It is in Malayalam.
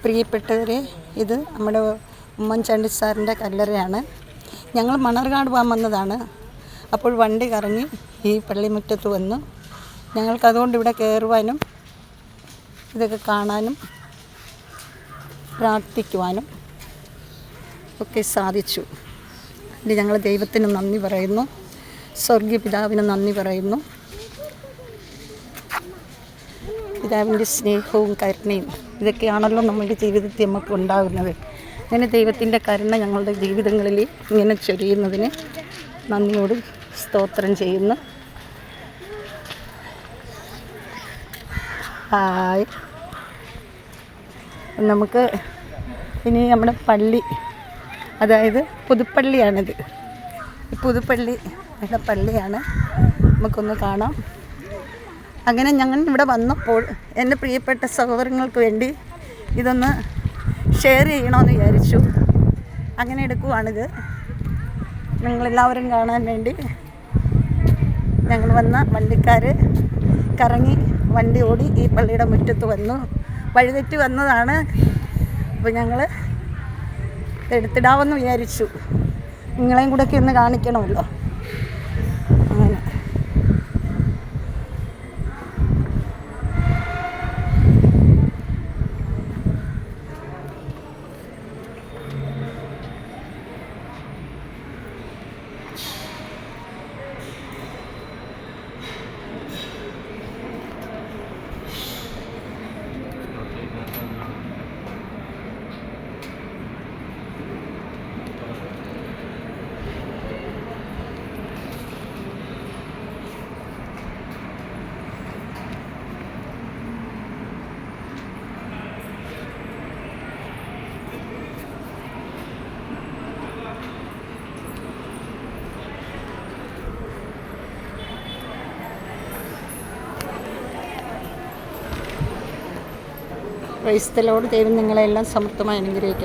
പ്രിയപ്പെട്ടവരെ, ഇത് നമ്മുടെ ഉമ്മൻചാണ്ടി സാറിൻ്റെ കല്ലറയാണ്. ഞങ്ങൾ മണർകാട് പോകാൻ വന്നതാണ്. അപ്പോൾ വണ്ടി കറങ്ങി ഈ പള്ളിമുറ്റത്ത് വന്നു. ഞങ്ങൾക്കതുകൊണ്ട് ഇവിടെ കയറുവാനും ഇതൊക്കെ കാണാനും പ്രാർത്ഥിക്കുവാനും ഒക്കെ സാധിച്ചു. ഇത് ഞങ്ങൾ ദൈവത്തിന് നന്ദി പറയുന്നു, സ്വർഗീയ പിതാവിന് നന്ദി പറയുന്നു. പിതാവിൻ്റെ സ്നേഹവും കരുണയും ഇതൊക്കെയാണല്ലോ നമ്മുടെ ജീവിതത്തിൽ നമുക്ക് ഉണ്ടാകുന്നത്. അങ്ങനെ ദൈവത്തിൻ്റെ കരുണ ഞങ്ങളുടെ ജീവിതങ്ങളിൽ ഇങ്ങനെ ചൊരിയുന്നതിന് നന്ദിയോട് സ്തോത്രം ചെയ്യുന്നു. നമുക്ക് ഇനി നമ്മുടെ പള്ളി, അതായത് പുതുപ്പള്ളിയാണിത്. ഈ പുതുപ്പള്ളിയുടെ പള്ളിയാണ്, നമുക്കൊന്ന് കാണാം. അങ്ങനെ ഞങ്ങൾ ഇവിടെ വന്നപ്പോൾ എൻ്റെ പ്രിയപ്പെട്ട സഹോദരങ്ങൾക്ക് വേണ്ടി ഇതൊന്ന് ഷെയർ ചെയ്യണമെന്ന് വിചാരിച്ചു. അങ്ങനെ എടുക്കുവാണിത്. നിങ്ങളെല്ലാവരും കാണാൻ വേണ്ടി ഞങ്ങൾ വന്ന വണ്ടിക്കാർ കറങ്ങി വണ്ടി ഓടി ഈ പള്ളിയുടെ മുറ്റത്ത് വന്നു. വഴിതെറ്റി വന്നതാണ്. അപ്പോൾ ഞങ്ങൾ എടുത്തിടാമെന്ന് വിചാരിച്ചു. നിങ്ങളെയും കൂടെയൊക്കെ ഒന്ന് കാണിക്കണമല്ലോ. അങ്ങനെ ക്രൈസ്തലോട് ദൈവം നിങ്ങളെല്ലാം സമൃദ്ധമായി അനുഗ്രഹിക്കട്ടെ.